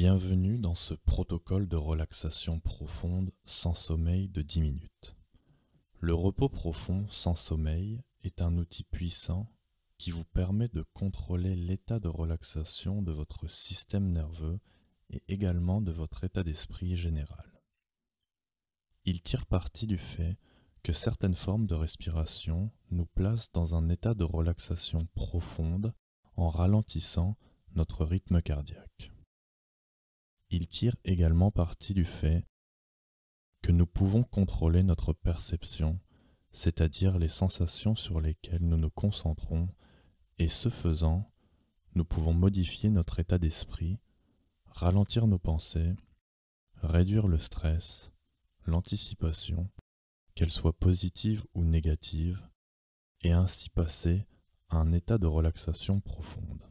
Bienvenue dans ce protocole de relaxation profonde sans sommeil de 10 minutes. Le repos profond sans sommeil est un outil puissant qui vous permet de contrôler l'état de relaxation de votre système nerveux et également de votre état d'esprit général. Il tire parti du fait que certaines formes de respiration nous placent dans un état de relaxation profonde en ralentissant notre rythme cardiaque. Il tire également parti du fait que nous pouvons contrôler notre perception, c'est-à-dire les sensations sur lesquelles nous nous concentrons, et ce faisant, nous pouvons modifier notre état d'esprit, ralentir nos pensées, réduire le stress, l'anticipation, qu'elle soit positive ou négative, et ainsi passer à un état de relaxation profonde.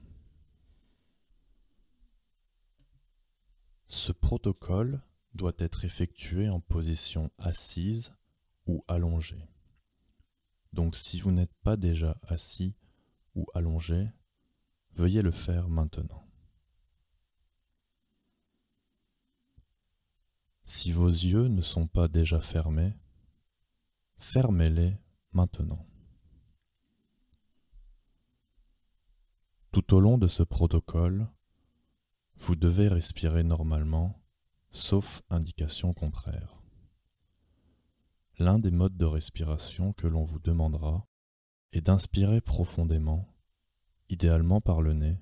Ce protocole doit être effectué en position assise ou allongée. Donc si vous n'êtes pas déjà assis ou allongé, veuillez le faire maintenant. Si vos yeux ne sont pas déjà fermés, fermez-les maintenant. Tout au long de ce protocole, vous devez respirer normalement, sauf indication contraire. L'un des modes de respiration que l'on vous demandera est d'inspirer profondément, idéalement par le nez,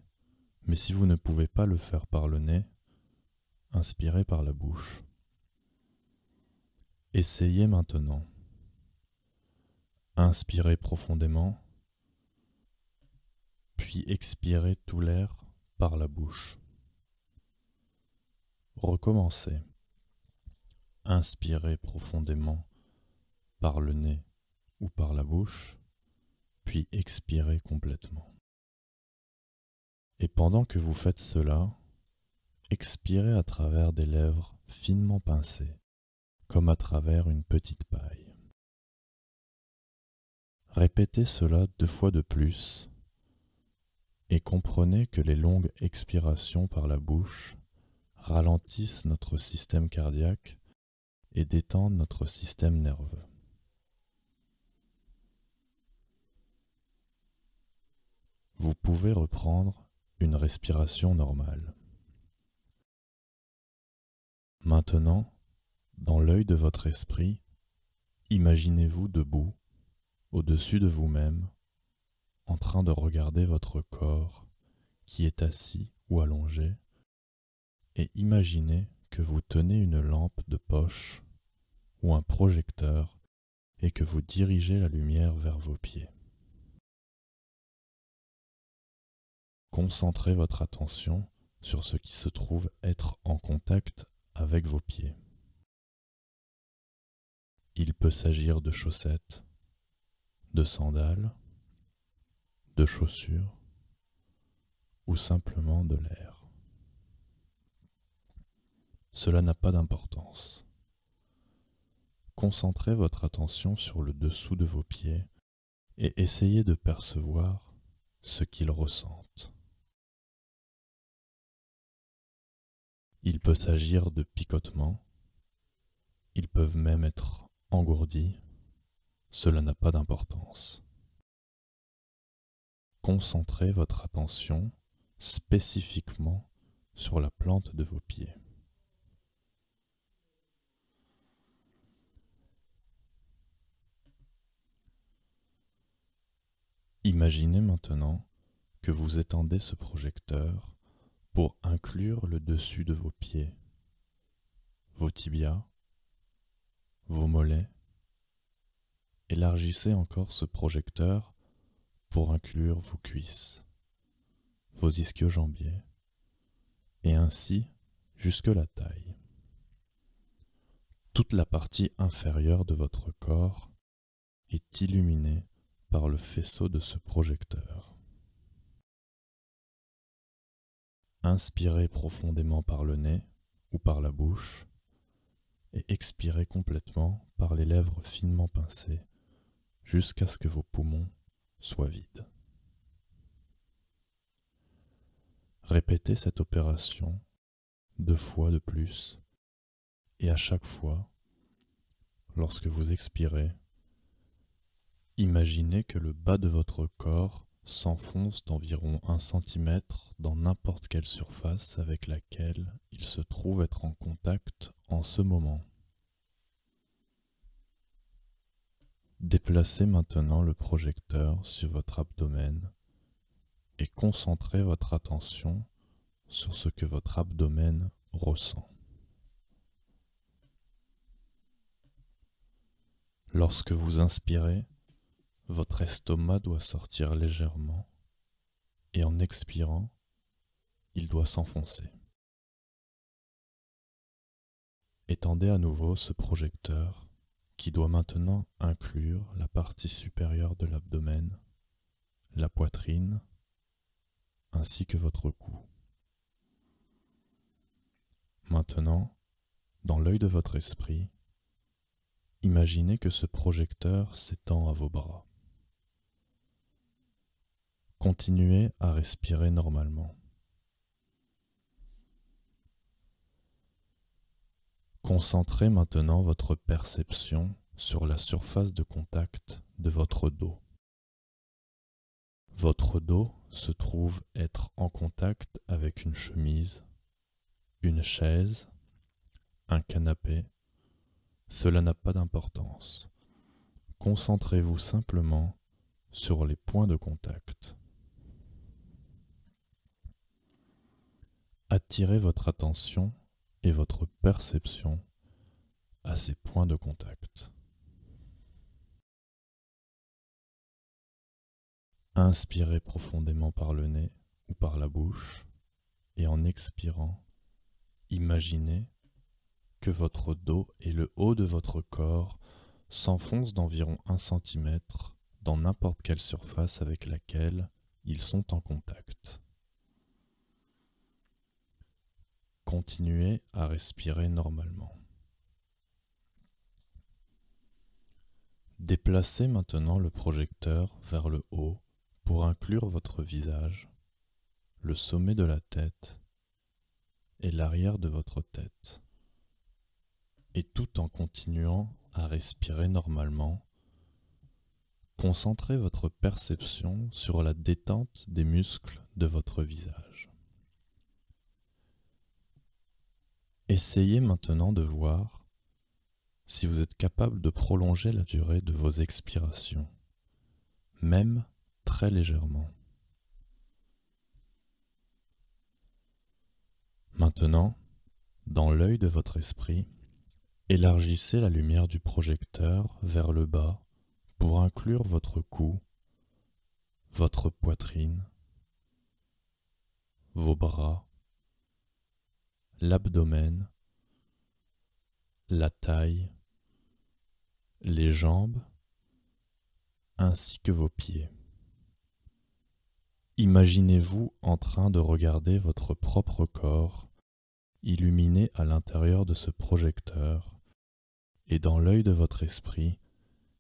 mais si vous ne pouvez pas le faire par le nez, inspirez par la bouche. Essayez maintenant. Inspirez profondément, puis expirez tout l'air par la bouche. Recommencez. Inspirez profondément par le nez ou par la bouche, puis expirez complètement. Et pendant que vous faites cela, expirez à travers des lèvres finement pincées, comme à travers une petite paille. Répétez cela 2 fois de plus et comprenez que les longues expirations par la bouche ralentissent notre système cardiaque et détendent notre système nerveux. Vous pouvez reprendre une respiration normale. Maintenant, dans l'œil de votre esprit, imaginez-vous debout, au-dessus de vous-même, en train de regarder votre corps qui est assis ou allongé, et imaginez que vous tenez une lampe de poche ou un projecteur et que vous dirigez la lumière vers vos pieds. Concentrez votre attention sur ce qui se trouve être en contact avec vos pieds. Il peut s'agir de chaussettes, de sandales, de chaussures ou simplement de l'air. Cela n'a pas d'importance. Concentrez votre attention sur le dessous de vos pieds et essayez de percevoir ce qu'ils ressentent. Il peut s'agir de picotements, ils peuvent même être engourdis, cela n'a pas d'importance. Concentrez votre attention spécifiquement sur la plante de vos pieds. Imaginez maintenant que vous étendez ce projecteur pour inclure le dessus de vos pieds, vos tibias, vos mollets. Élargissez encore ce projecteur pour inclure vos cuisses, vos ischio-jambiers, et ainsi jusque la taille. Toute la partie inférieure de votre corps est illuminée par le faisceau de ce projecteur. Inspirez profondément par le nez ou par la bouche et expirez complètement par les lèvres finement pincées jusqu'à ce que vos poumons soient vides. Répétez cette opération 2 fois de plus, et à chaque fois, lorsque vous expirez, imaginez que le bas de votre corps s'enfonce d'environ 1 cm dans n'importe quelle surface avec laquelle il se trouve être en contact en ce moment. Déplacez maintenant le projecteur sur votre abdomen et concentrez votre attention sur ce que votre abdomen ressent. Lorsque vous inspirez, votre estomac doit sortir légèrement et en expirant, il doit s'enfoncer. Étendez à nouveau ce projecteur qui doit maintenant inclure la partie supérieure de l'abdomen, la poitrine, ainsi que votre cou. Maintenant, dans l'œil de votre esprit, imaginez que ce projecteur s'étend à vos bras. Continuez à respirer normalement. Concentrez maintenant votre perception sur la surface de contact de votre dos. Votre dos se trouve être en contact avec une chemise, une chaise, un canapé. Cela n'a pas d'importance. Concentrez-vous simplement sur les points de contact. Attirez votre attention et votre perception à ces points de contact. Inspirez profondément par le nez ou par la bouche et en expirant, imaginez que votre dos et le haut de votre corps s'enfoncent d'environ 1 cm dans n'importe quelle surface avec laquelle ils sont en contact. Continuez à respirer normalement. Déplacez maintenant le projecteur vers le haut pour inclure votre visage, le sommet de la tête et l'arrière de votre tête. Et tout en continuant à respirer normalement, concentrez votre perception sur la détente des muscles de votre visage. Essayez maintenant de voir si vous êtes capable de prolonger la durée de vos expirations, même très légèrement. Maintenant, dans l'œil de votre esprit, élargissez la lumière du projecteur vers le bas pour inclure votre cou, votre poitrine, vos bras, l'abdomen, la taille, les jambes, ainsi que vos pieds. Imaginez-vous en train de regarder votre propre corps illuminé à l'intérieur de ce projecteur et dans l'œil de votre esprit,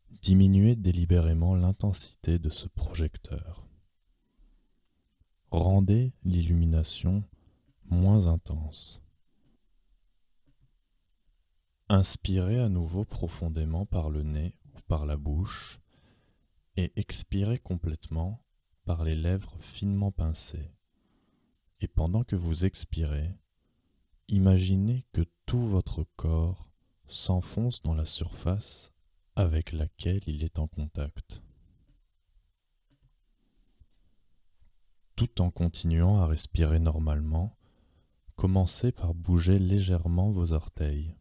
diminuez délibérément l'intensité de ce projecteur. Rendez l'illumination moins intense. Inspirez à nouveau profondément par le nez ou par la bouche et expirez complètement par les lèvres finement pincées. Et pendant que vous expirez, imaginez que tout votre corps s'enfonce dans la surface avec laquelle il est en contact. Tout en continuant à respirer normalement, commencez par bouger légèrement vos orteils.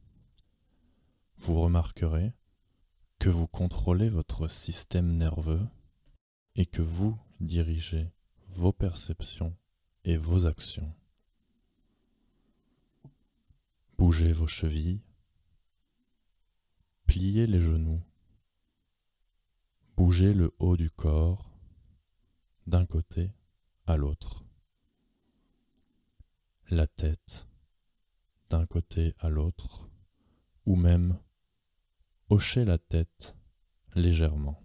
Vous remarquerez que vous contrôlez votre système nerveux et que vous dirigez vos perceptions et vos actions. Bougez vos chevilles, pliez les genoux, bougez le haut du corps d'un côté à l'autre, la tête d'un côté à l'autre, ou même hochez la tête légèrement.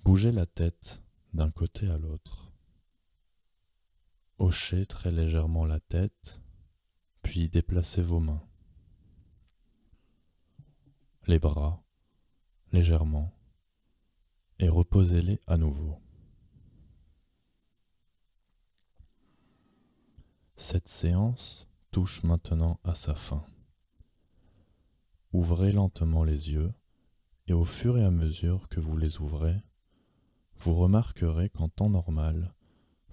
Bougez la tête d'un côté à l'autre. Hochez très légèrement la tête, puis déplacez vos mains, les bras, légèrement, et reposez-les à nouveau. Cette séance touche maintenant à sa fin. Ouvrez lentement les yeux, et au fur et à mesure que vous les ouvrez, vous remarquerez qu'en temps normal,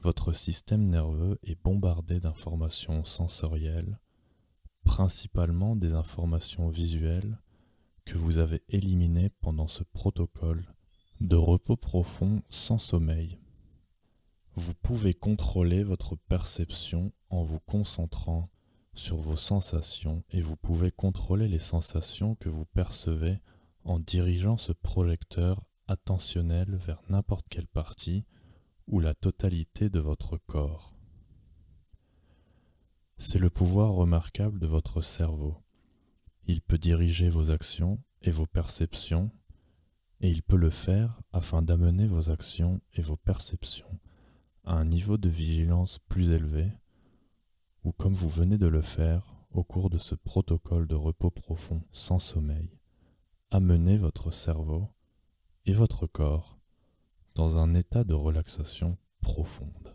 votre système nerveux est bombardé d'informations sensorielles, principalement des informations visuelles que vous avez éliminées pendant ce protocole de repos profond sans sommeil. Vous pouvez contrôler votre perception en vous concentrant sur vos sensations et vous pouvez contrôler les sensations que vous percevez en dirigeant ce projecteur attentionnel vers n'importe quelle partie ou la totalité de votre corps. C'est le pouvoir remarquable de votre cerveau. Il peut diriger vos actions et vos perceptions, et il peut le faire afin d'amener vos actions et vos perceptions à un niveau de vigilance plus élevé, ou comme vous venez de le faire au cours de ce protocole de repos profond sans sommeil, amener votre cerveau et votre corps dans un état de relaxation profonde.